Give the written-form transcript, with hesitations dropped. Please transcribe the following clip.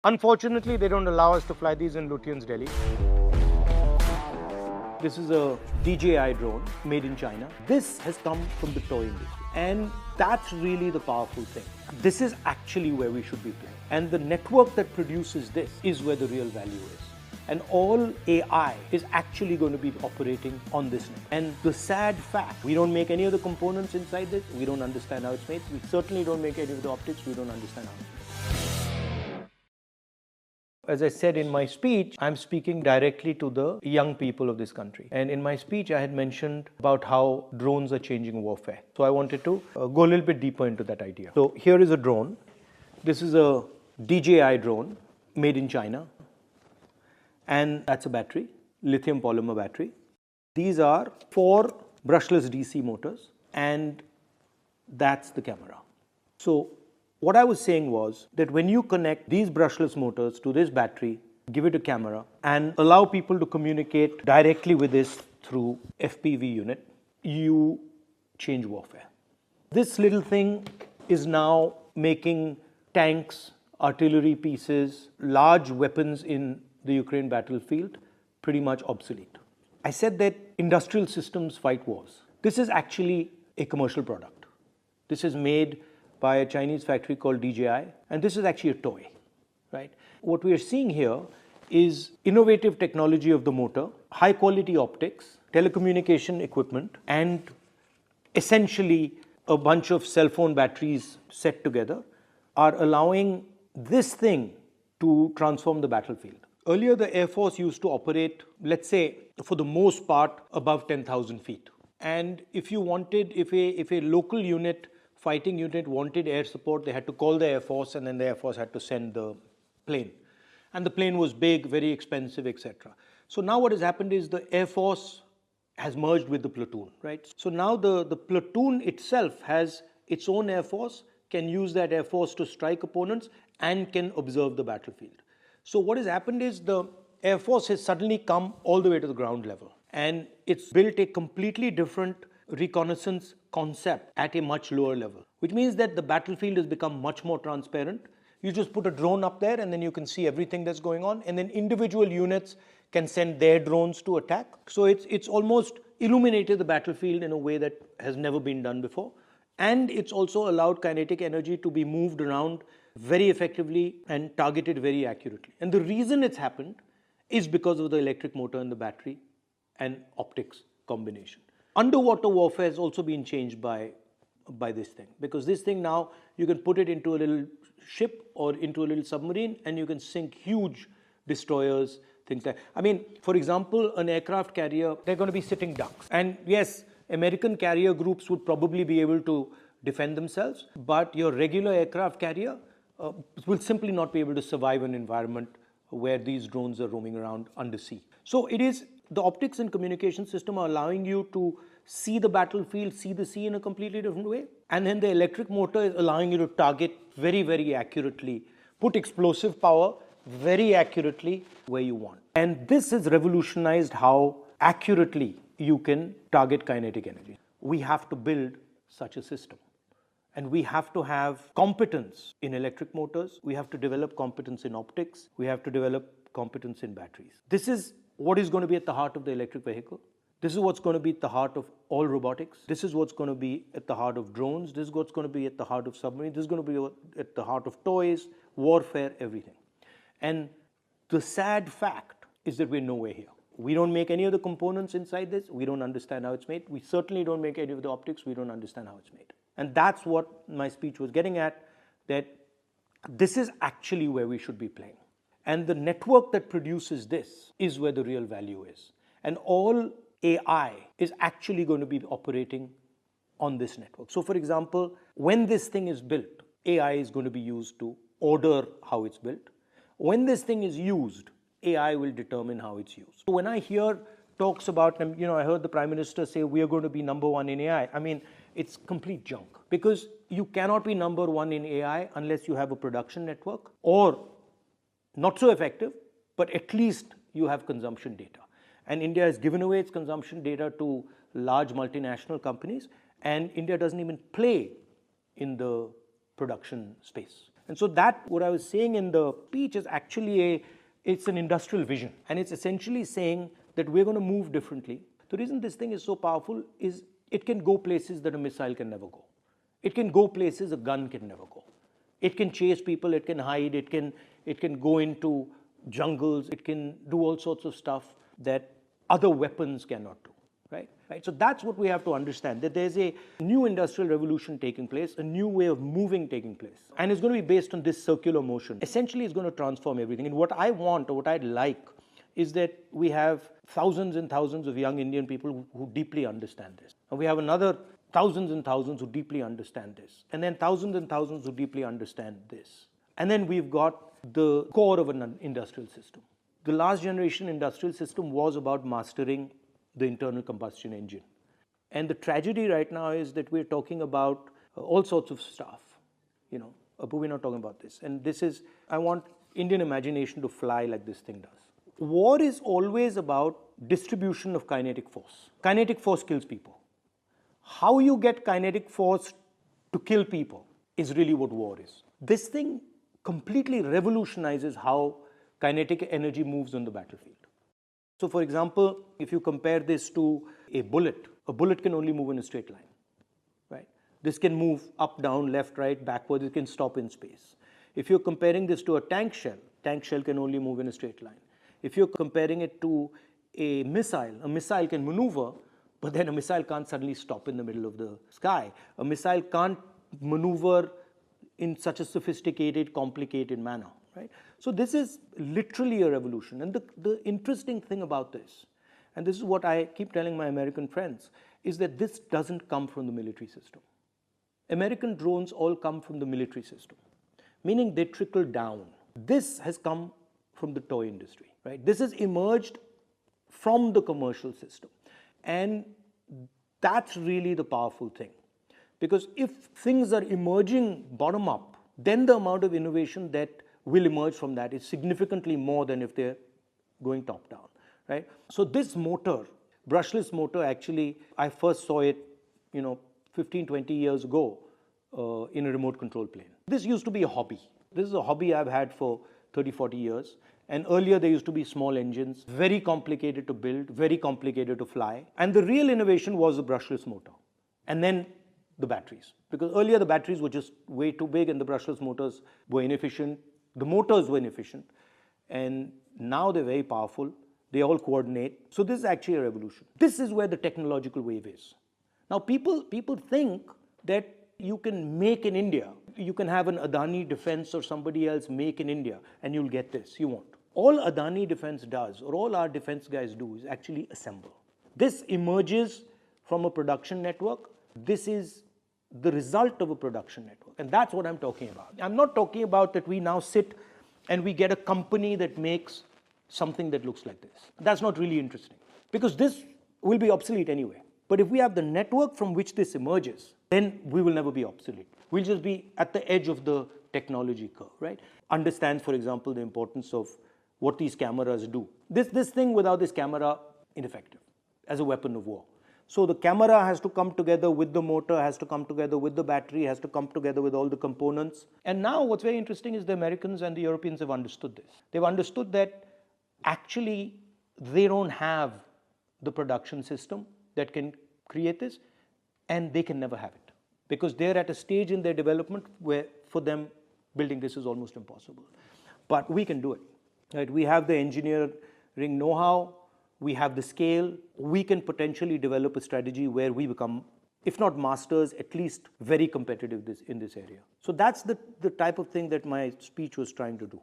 Unfortunately, they don't allow us to fly these in Lutyens, Delhi. This is a DJI drone made in China. This has come from the toy industry, and that's really the powerful thing. This is actually where we should be playing. And the network that produces this is where the real value is. And all AI is actually going to be operating on this network. And the sad fact, we don't make any of the components inside this. We don't understand how it's made. We certainly don't make any of the optics. We don't understand how it's made. As I said in my speech, I'm speaking directly to the young people of this country. And in my speech, I had mentioned about how drones are changing warfare. So I wanted to go a little bit deeper into that idea. So here is a drone. This is a DJI drone made in China. And that's a battery, lithium polymer battery. These are 4 brushless DC motors, and that's the camera. So what I was saying was that when you connect these brushless motors to this battery, give it a camera, and allow people to communicate directly with this through FPV unit, you change warfare. This little thing is now making tanks, artillery pieces, large weapons in the Ukraine battlefield pretty much obsolete. I said that industrial systems fight wars. This is actually a commercial product. This is made by a Chinese factory called DJI, and this is actually a toy, right? What we are seeing here is innovative technology of the motor, high quality optics, telecommunication equipment, and essentially a bunch of cell phone batteries set together are allowing this thing to transform the battlefield. Earlier, the Air Force used to operate, let's say, for the most part, above 10,000 feet. And if you wanted, if a local unit, fighting unit wanted air support, they had to call the Air Force, and then the Air Force had to send the plane. And the plane was big, very expensive, etc. So now what has happened is the Air Force has merged with the platoon, right? So now the platoon itself has its own Air Force, can use that Air Force to strike opponents, and can observe the battlefield. So what has happened is the Air Force has suddenly come all the way to the ground level, and it's built a completely different reconnaissance concept at a much lower level, which means that the battlefield has become much more transparent. You just put a drone up there and then you can see everything that's going on, and then individual units can send their drones to attack. So it's almost illuminated the battlefield in a way that has never been done before. And it's also allowed kinetic energy to be moved around very effectively and targeted very accurately. And the reason it's happened is because of the electric motor and the battery and optics combination. Underwater warfare has also been changed by this thing, because this thing now you can put it into a little ship or into a little submarine and you can sink huge destroyers, things like, I mean, for example, an aircraft carrier, they're going to be sitting ducks. And yes, American carrier groups would probably be able to defend themselves, but your regular aircraft carrier will simply not be able to survive an environment where these drones are roaming around undersea. So it is, the optics and communication system are allowing you to see the battlefield, see the sea in a completely different way. And then the electric motor is allowing you to target very, very accurately, put explosive power very accurately where you want. And this has revolutionized how accurately you can target kinetic energy. We have to build such a system. And we have to have competence in electric motors. We have to develop competence in optics. We have to develop competence in batteries. This is what is going to be at the heart of the electric vehicle. This is what's going to be at the heart of all robotics. This is what's going to be at the heart of drones. This is what's going to be at the heart of submarines. This is going to be at the heart of toys, warfare, everything. And the sad fact is that we're nowhere here. We don't make any of the components inside this. We don't understand how it's made. We certainly don't make any of the optics. We don't understand how it's made. And that's what my speech was getting at, that this is actually where we should be playing. And the network that produces this is where the real value is. And all AI is actually going to be operating on this network. So for example, when this thing is built, AI is going to be used to order how it's built. When this thing is used, AI will determine how it's used. So when I hear talks about, I heard the Prime Minister say we are going to be number 1 in AI. I mean, it's complete junk, because you cannot be number 1 in AI unless you have a production network, or not so effective, but at least you have consumption data. And India has given away its consumption data to large multinational companies, and India doesn't even play in the production space. And so that, what I was saying in the speech is actually it's an industrial vision. And it's essentially saying that we're going to move differently. The reason this thing is so powerful is it can go places that a missile can never go. It can go places a gun can never go. It can chase people, it can hide, it can go into jungles, it can do all sorts of stuff that other weapons cannot do. Right? So that's what we have to understand, that there's a new industrial revolution taking place, a new way of moving taking place. And it's going to be based on this circular motion. Essentially, it's going to transform everything. And what I want, or what I'd like, is that we have thousands and thousands of young Indian people who deeply understand this. And we have another thousands and thousands who deeply understand this. And then thousands and thousands who deeply understand this. And then we've got the core of an industrial system. The last generation industrial system was about mastering the internal combustion engine. And the tragedy right now is that we're talking about all sorts of stuff, but we're not talking about this. And this is, I want Indian imagination to fly like this thing does. War is always about distribution of kinetic force. Kinetic force kills people. How you get kinetic force to kill people is really what war is. This thing completely revolutionizes how kinetic energy moves on the battlefield. So for example, if you compare this to a bullet can only move in a straight line, right? This can move up, down, left, right, backwards, it can stop in space. If you're comparing this to a tank shell can only move in a straight line. If you're comparing it to a missile can maneuver, but then a missile can't suddenly stop in the middle of the sky. A missile can't maneuver in such a sophisticated, complicated manner, right? So this is literally a revolution. And the interesting thing about this, and this is what I keep telling my American friends, is that this doesn't come from the military system. American drones all come from the military system, meaning they trickle down. This has come from the toy industry, right? This has emerged from the commercial system. And that's really the powerful thing. Because if things are emerging bottom up, then the amount of innovation that will emerge from that is significantly more than if they're going top down, right? So this motor, brushless motor, actually, I first saw it, 15, 20 years ago in a remote control plane. This used to be a hobby. This is a hobby I've had for 30, 40 years. And earlier there used to be small engines, very complicated to build, very complicated to fly. And the real innovation was the brushless motor. And then the batteries. Because earlier the batteries were just way too big and the brushless motors were inefficient. The motors were inefficient. And now they're very powerful. They all coordinate. So this is actually a revolution. This is where the technological wave is. Now people think that you can make in India. You can have an Adani Defense or somebody else make in India and you'll get this. You won't. All Adani Defense does, or all our defense guys do, is actually assemble. This emerges from a production network. This is the result of a production network. And that's what I'm talking about. I'm not talking about that we now sit and we get a company that makes something that looks like this. That's not really interesting, because this will be obsolete anyway. But if we have the network from which this emerges, then we will never be obsolete. We'll just be at the edge of the technology curve, right? Understands, for example, the importance of what these cameras do. This thing without this camera, ineffective as a weapon of war. So the camera has to come together with the motor, has to come together with the battery, has to come together with all the components. And now what's very interesting is the Americans and the Europeans have understood this. They've understood that actually they don't have the production system that can create this, and they can never have it, because they're at a stage in their development where for them building this is almost impossible. But we can do it, right? We have the engineering know-how, we have the scale, we can potentially develop a strategy where we become, if not masters, at least very competitive in this area. So that's the type of thing that my speech was trying to do.